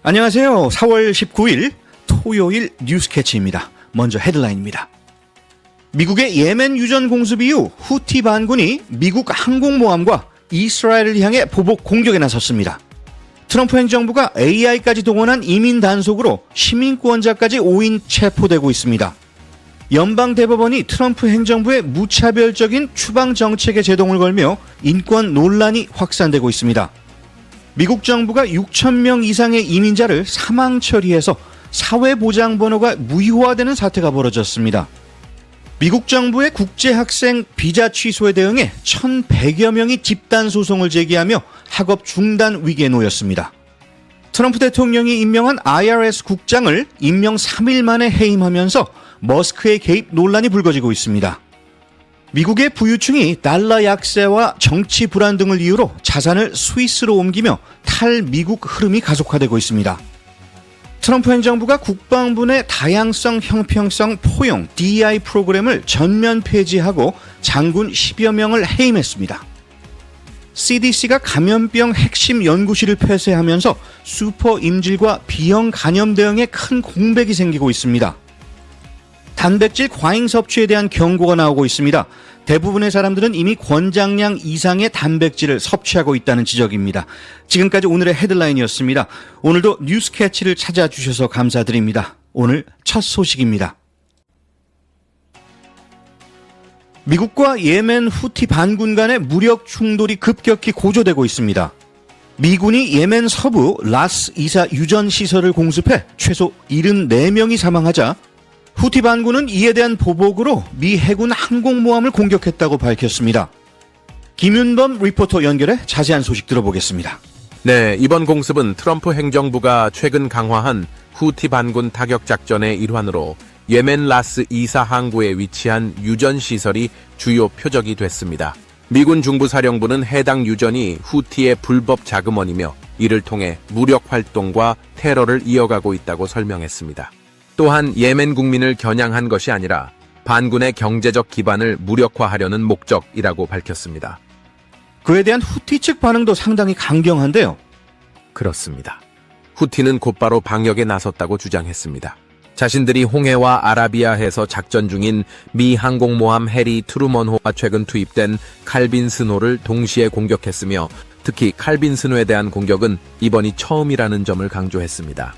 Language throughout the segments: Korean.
안녕하세요. 4월 19일 토요일 뉴스캐치입니다. 먼저 헤드라인입니다. 미국의 예멘 유전 공습 이후 후티 반군이 미국 항공모함과 이스라엘을 향해 보복 공격에 나섰습니다. 트럼프 행정부가 AI까지 동원한 이민 단속으로 시민권자까지 5인 체포되고 있습니다. 연방대법원이 트럼프 행정부의 무차별적인 추방 정책에 제동을 걸며 인권 논란이 확산되고 있습니다. 미국 정부가 6,000명 이상의 이민자를 사망 처리해서 사회보장번호가 무효화되는 사태가 벌어졌습니다. 미국 정부의 국제학생 비자 취소에 대응해 1,100여 명이 집단소송을 제기하며 학업 중단 위기에 놓였습니다. 트럼프 대통령이 임명한 IRS 국장을 임명 3일 만에 해임하면서 머스크의 개입 논란이 불거지고 있습니다. 미국의 부유층이 달러 약세와 정치 불안 등을 이유로 자산을 스위스로 옮기며 탈미국 흐름이 가속화되고 있습니다. 트럼프 행정부가 국방부 내 다양성 형평성 포용 DEI 프로그램을 전면 폐지하고 장군 10여 명을 해임했습니다. CDC가 감염병 핵심 연구실을 폐쇄하면서 슈퍼 임질과 B형 간염 대응에 큰 공백이 생기고 있습니다. 단백질 과잉 섭취에 대한 경고가 나오고 있습니다. 대부분의 사람들은 이미 권장량 이상의 단백질을 섭취하고 있다는 지적입니다. 지금까지 오늘의 헤드라인이었습니다. 오늘도 뉴스캐치를 찾아주셔서 감사드립니다. 오늘 첫 소식입니다. 미국과 예멘 후티 반군 간의 무력 충돌이 급격히 고조되고 있습니다. 미군이 예멘 서부 라스 이사 유전 시설을 공습해 최소 74명이 사망하자 후티 반군은 이에 대한 보복으로 미 해군 항공모함을 공격했다고 밝혔습니다. 김윤범 리포터 연결해 자세한 소식 들어보겠습니다. 네, 이번 공습은 트럼프 행정부가 최근 강화한 후티 반군 타격 작전의 일환으로 예멘 라스 이사 항구에 위치한 유전 시설이 주요 표적이 됐습니다. 미군 중부사령부는 해당 유전이 후티의 불법 자금원이며 이를 통해 무력 활동과 테러를 이어가고 있다고 설명했습니다. 또한 예멘 국민을 겨냥한 것이 아니라 반군의 경제적 기반을 무력화하려는 목적이라고 밝혔습니다. 그에 대한 후티 측 반응도 상당히 강경한데요. 그렇습니다. 후티는 곧바로 방역에 나섰다고 주장했습니다. 자신들이 홍해와 아라비아해에서 작전 중인 미 항공모함 해리 트루먼호가 최근 투입된 칼빈 스노를 동시에 공격했으며 특히 칼빈 스노에 대한 공격은 이번이 처음이라는 점을 강조했습니다.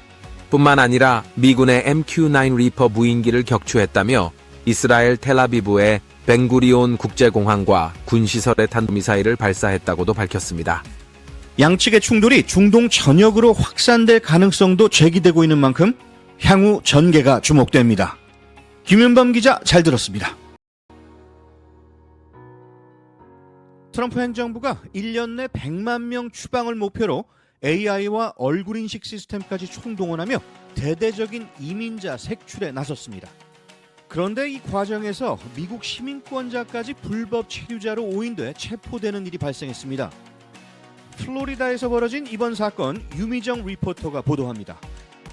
뿐만 아니라 미군의 MQ-9 리퍼 무인기를 격추했다며 이스라엘 텔아비브의 벤구리온 국제공항과 군시설에 탄도미사일을 발사했다고도 밝혔습니다. 양측의 충돌이 중동 전역으로 확산될 가능성도 제기되고 있는 만큼 향후 전개가 주목됩니다. 김윤범 기자 잘 들었습니다. 트럼프 행정부가 1년 내 100만 명 추방을 목표로 AI와 얼굴인식 시스템까지 총동원하며 대대적인 이민자 색출에 나섰습니다. 그런데 이 과정에서 미국 시민권자까지 불법 체류자로 오인돼 체포되는 일이 발생했습니다. 플로리다에서 벌어진 이번 사건 유미정 리포터가 보도합니다.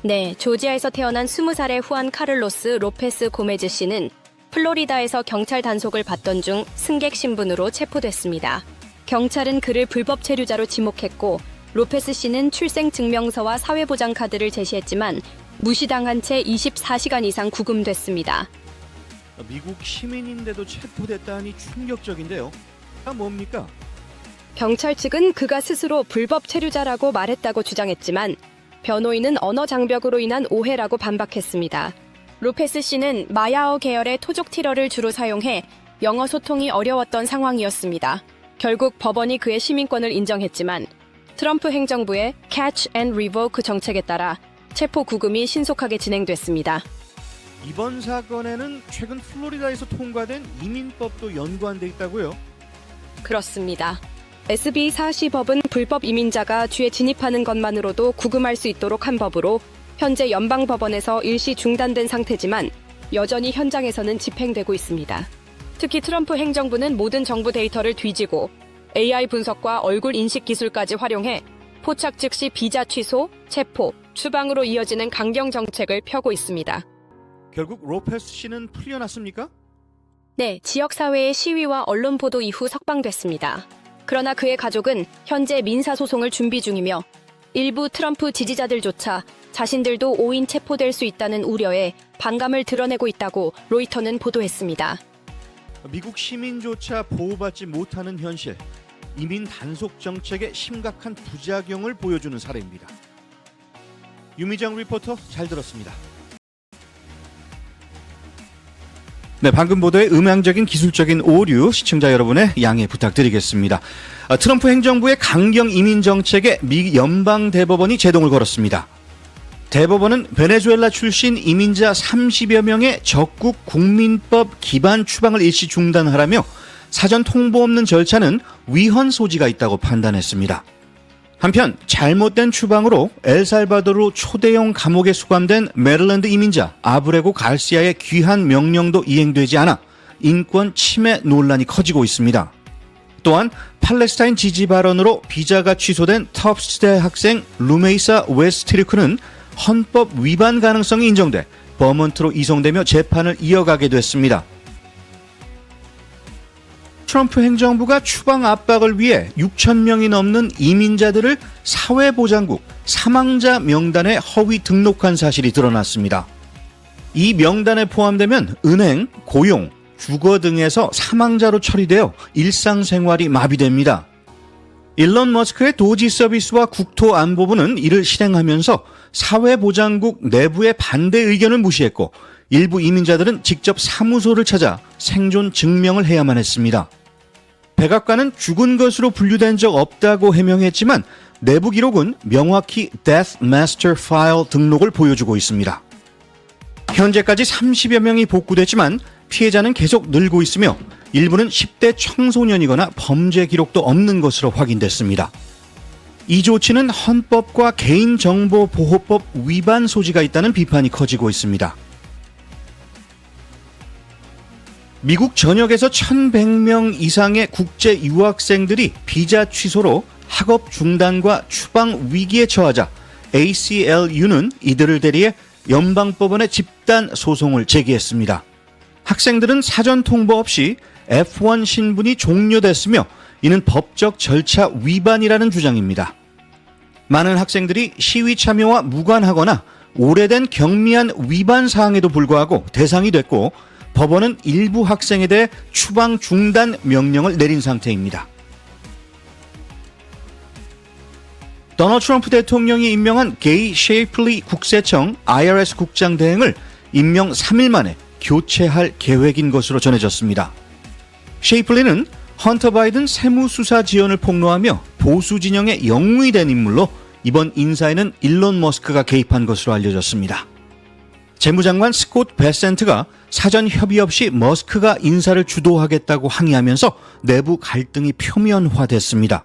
네, 조지아에서 태어난 20살의 후안 카를로스 로페스 고메즈 씨는 플로리다에서 경찰 단속을 받던 중 승객 신분으로 체포됐습니다. 경찰은 그를 불법 체류자로 지목했고 로페스 씨는 출생증명서와 사회보장카드를 제시했지만 무시당한 채 24시간 이상 구금됐습니다. 미국 시민인데도 체포됐다니 충격적인데요. 뭡니까? 경찰 측은 그가 스스로 불법 체류자라고 말했다고 주장했지만 변호인은 언어 장벽으로 인한 오해라고 반박했습니다. 로페스 씨는 마야어 계열의 토족 티러를 주로 사용해 영어 소통이 어려웠던 상황이었습니다. 결국 법원이 그의 시민권을 인정했지만 트럼프 행정부의 Catch and Revoke 정책에 따라 체포 구금이 신속하게 진행됐습니다. 이번 사건에는 최근 플로리다에서 통과된 이민법도 연관돼 있다고요? 그렇습니다. SB 40법은 불법 이민자가 주에 진입하는 것만으로도 구금할 수 있도록 한 법으로 현재 연방법원에서 일시 중단된 상태지만 여전히 현장에서는 집행되고 있습니다. 특히 트럼프 행정부는 모든 정부 데이터를 뒤지고 AI 분석과 얼굴 인식 기술까지 활용해 포착 즉시 비자 취소, 체포, 추방으로 이어지는 강경 정책을 펴고 있습니다. 결국 로페스 씨는 풀려났습니까? 네, 지역사회의 시위와 언론 보도 이후 석방됐습니다. 그러나 그의 가족은 현재 민사소송을 준비 중이며 일부 트럼프 지지자들조차 자신들도 오인 체포될 수 있다는 우려에 반감을 드러내고 있다고 로이터는 보도했습니다. 미국 시민조차 보호받지 못하는 현실, 이민 단속 정책의 심각한 부작용을 보여주는 사례입니다. 유미정 리포터 잘 들었습니다. 네, 방금 보도의 음향적인 기술적인 오류 시청자 여러분의 양해 부탁드리겠습니다. 트럼프 행정부의 강경 이민 정책에 미 연방 대법원이 제동을 걸었습니다. 대법원은 베네수엘라 출신 이민자 30여 명의 적국 국민법 기반 추방을 일시 중단하라며 사전 통보 없는 절차는 위헌 소지가 있다고 판단했습니다. 한편 잘못된 추방으로 엘살바도르 초대형 감옥에 수감된 메릴랜드 이민자 아브레고 가르시아의 귀환 명령도 이행되지 않아 인권 침해 논란이 커지고 있습니다. 또한 팔레스타인 지지 발언으로 비자가 취소된 터프스대 학생 루메이사 웨스트리크는 헌법 위반 가능성이 인정돼 버몬트로 이송되며 재판을 이어가게 됐습니다. 트럼프 행정부가 추방 압박을 위해 6천 명이 넘는 이민자들을 사회보장국 사망자 명단에 허위 등록한 사실이 드러났습니다. 이 명단에 포함되면 은행, 고용, 주거 등에서 사망자로 처리되어 일상생활이 마비됩니다. 일론 머스크의 도지 서비스와 국토안보부는 이를 실행하면서 사회보장국 내부의 반대 의견을 무시했고 일부 이민자들은 직접 사무소를 찾아 생존 증명을 해야만 했습니다. 백악관은 죽은 것으로 분류된 적 없다고 해명했지만 내부 기록은 명확히 Death Master File 등록을 보여주고 있습니다. 현재까지 30여 명이 복구됐지만 피해자는 계속 늘고 있으며 일부는 10대 청소년이거나 범죄 기록도 없는 것으로 확인됐습니다. 이 조치는 헌법과 개인정보보호법 위반 소지가 있다는 비판이 커지고 있습니다. 미국 전역에서 1,100명 이상의 국제 유학생들이 비자 취소로 학업 중단과 추방 위기에 처하자 ACLU는 이들을 대리해 연방법원에 집단 소송을 제기했습니다. 학생들은 사전 통보 없이 F1 신분이 종료됐으며 이는 법적 절차 위반이라는 주장입니다. 많은 학생들이 시위 참여와 무관하거나 오래된 경미한 위반 사항에도 불구하고 대상이 됐고 법원은 일부 학생에 대해 추방 중단 명령을 내린 상태입니다. 도널드 트럼프 대통령이 임명한 게이 셰이플리 국세청 IRS 국장 대행을 임명 3일 만에 교체할 계획인 것으로 전해졌습니다. 셰이플리는 헌터 바이든 세무수사 지원을 폭로하며 보수 진영의 영웅이 된 인물로 이번 인사에는 일론 머스크가 개입한 것으로 알려졌습니다. 재무장관 스콧 베센트가 사전 협의 없이 머스크가 인사를 주도하겠다고 항의하면서 내부 갈등이 표면화됐습니다.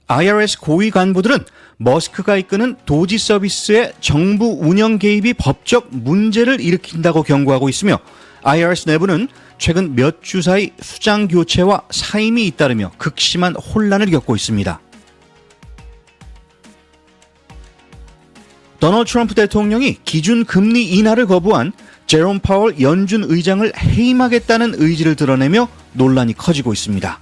IRS 고위 간부들은 머스크가 이끄는 도지 서비스의 정부 운영 개입이 법적 문제를 일으킨다고 경고하고 있으며 IRS 내부는 최근 몇 주 사이 수장 교체와 사임이 잇따르며 극심한 혼란을 겪고 있습니다. 도널드 트럼프 대통령이 기준 금리 인하를 거부한 제롬 파월 연준 의장을 해임하겠다는 의지를 드러내며 논란이 커지고 있습니다.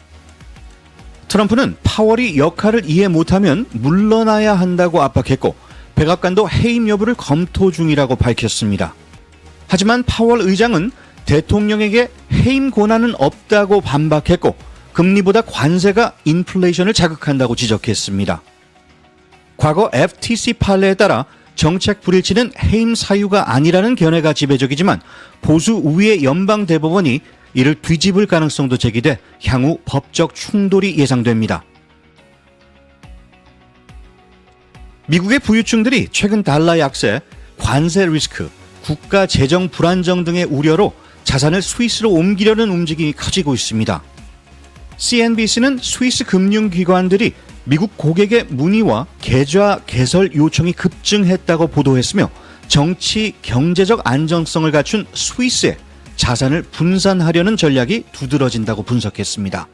트럼프는 파월이 역할을 이해 못하면 물러나야 한다고 압박했고 백악관도 해임 여부를 검토 중이라고 밝혔습니다. 하지만 파월 의장은 대통령에게 해임 권한은 없다고 반박했고 금리보다 관세가 인플레이션을 자극한다고 지적했습니다. 과거 FTC 판례에 따라 정책 불일치는 해임 사유가 아니라는 견해가 지배적이지만 보수 우위의 연방 대법원이 이를 뒤집을 가능성도 제기돼 향후 법적 충돌이 예상됩니다. 미국의 부유층들이 최근 달러 약세, 관세 리스크, 국가 재정 불안정 등의 우려로 자산을 스위스로 옮기려는 움직임이 커지고 있습니다. CNBC는 스위스 금융기관들이 미국 고객의 문의와 계좌 개설 요청이 급증했다고 보도했으며 정치, 경제적 안정성을 갖춘 스위스에 자산을 분산하려는 전략이 두드러진다고 분석했습니다.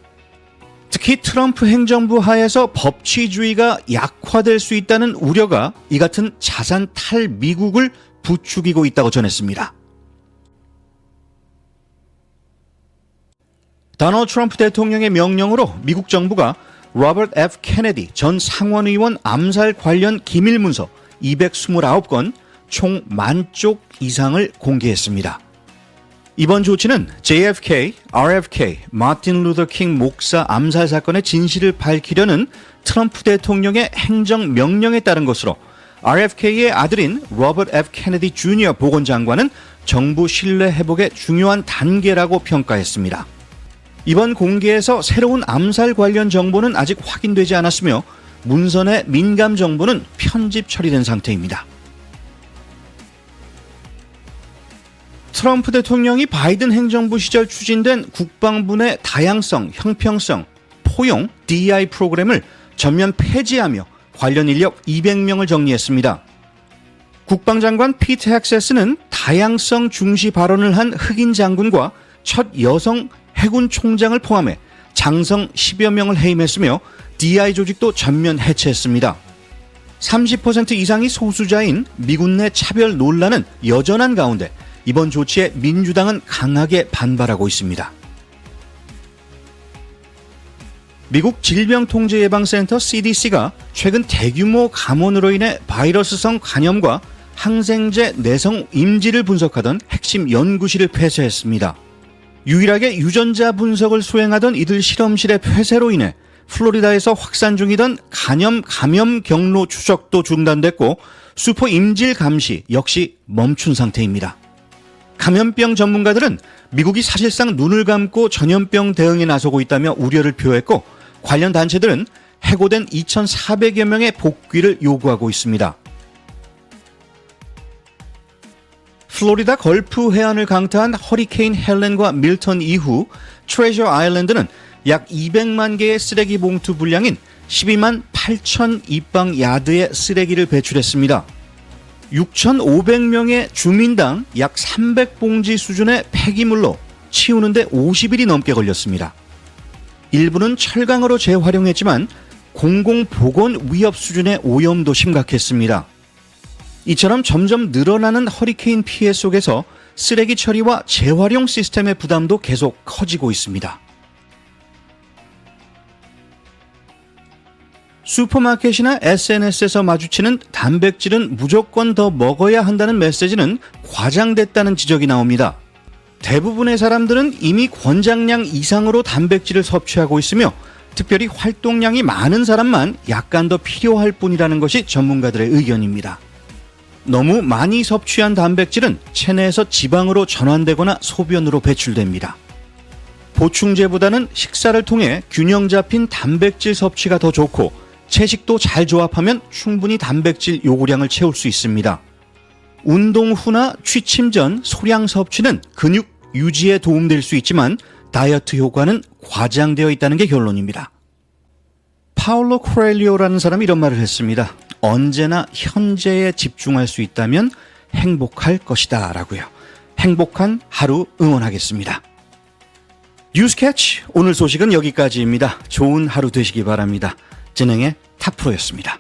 특히 트럼프 행정부 하에서 법치주의가 약화될 수 있다는 우려가 이 같은 자산 탈미국을 부추기고 있다고 전했습니다. 도널드 트럼프 대통령의 명령으로 미국 정부가 로버트 F. 케네디 전 상원의원 암살 관련 기밀 문서 229건 총 10,000쪽 이상을 공개했습니다. 이번 조치는 JFK, RFK, 마틴 루더 킹 목사 암살 사건의 진실을 밝히려는 트럼프 대통령의 행정 명령에 따른 것으로 RFK의 아들인 로버트 F. 케네디 주니어 보건장관은 정부 신뢰 회복의 중요한 단계라고 평가했습니다. 이번 공개에서 새로운 암살 관련 정보는 아직 확인되지 않았으며 문선의 민감 정보는 편집 처리된 상태입니다. 트럼프 대통령이 바이든 행정부 시절 추진된 국방부 내 다양성, 형평성, 포용, DEI 프로그램을 전면 폐지하며 관련 인력 200명을 정리했습니다. 국방장관 피트 헥세스는 다양성 중시 발언을 한 흑인 장군과 첫 여성 해군 총장을 포함해 장성 10여 명을 해임했으며 DEI 조직도 전면 해체했습니다. 30% 이상이 소수자인 미군 내 차별 논란은 여전한 가운데 이번 조치에 민주당은 강하게 반발하고 있습니다. 미국 질병통제예방센터 CDC가 최근 대규모 감염으로 인해 바이러스성 간염과 항생제 내성 임지를 분석하던 핵심 연구실을 폐쇄했습니다. 유일하게 유전자 분석을 수행하던 이들 실험실의 폐쇄로 인해 플로리다에서 확산 중이던 간염 감염 경로 추적도 중단됐고 슈퍼 임질 감시 역시 멈춘 상태입니다. 감염병 전문가들은 미국이 사실상 눈을 감고 전염병 대응에 나서고 있다며 우려를 표했고 관련 단체들은 해고된 2,400여 명의 복귀를 요구하고 있습니다. 플로리다 걸프 해안을 강타한 허리케인 헬렌과 밀턴 이후 트레저 아일랜드는 약 200만 개의 쓰레기 봉투 분량인 12만 8천 입방 야드의 쓰레기를 배출했습니다. 6,500명의 주민당 약 300봉지 수준의 폐기물로 치우는데 50일이 넘게 걸렸습니다. 일부는 철강으로 재활용했지만 공공보건 위협 수준의 오염도 심각했습니다. 이처럼 점점 늘어나는 허리케인 피해 속에서 쓰레기 처리와 재활용 시스템의 부담도 계속 커지고 있습니다. 슈퍼마켓이나 SNS에서 마주치는 단백질은 무조건 더 먹어야 한다는 메시지는 과장됐다는 지적이 나옵니다. 대부분의 사람들은 이미 권장량 이상으로 단백질을 섭취하고 있으며 특별히 활동량이 많은 사람만 약간 더 필요할 뿐이라는 것이 전문가들의 의견입니다. 너무 많이 섭취한 단백질은 체내에서 지방으로 전환되거나 소변으로 배출됩니다. 보충제보다는 식사를 통해 균형 잡힌 단백질 섭취가 더 좋고 채식도 잘 조합하면 충분히 단백질 요구량을 채울 수 있습니다. 운동 후나 취침 전 소량 섭취는 근육 유지에 도움될 수 있지만 다이어트 효과는 과장되어 있다는 게 결론입니다. 파울로 코엘리오라는 사람이 이런 말을 했습니다. 언제나 현재에 집중할 수 있다면 행복할 것이다 라고요. 행복한 하루 응원하겠습니다. 뉴스캐치 오늘 소식은 여기까지입니다. 좋은 하루 되시기 바랍니다. 진행의 탑프로였습니다.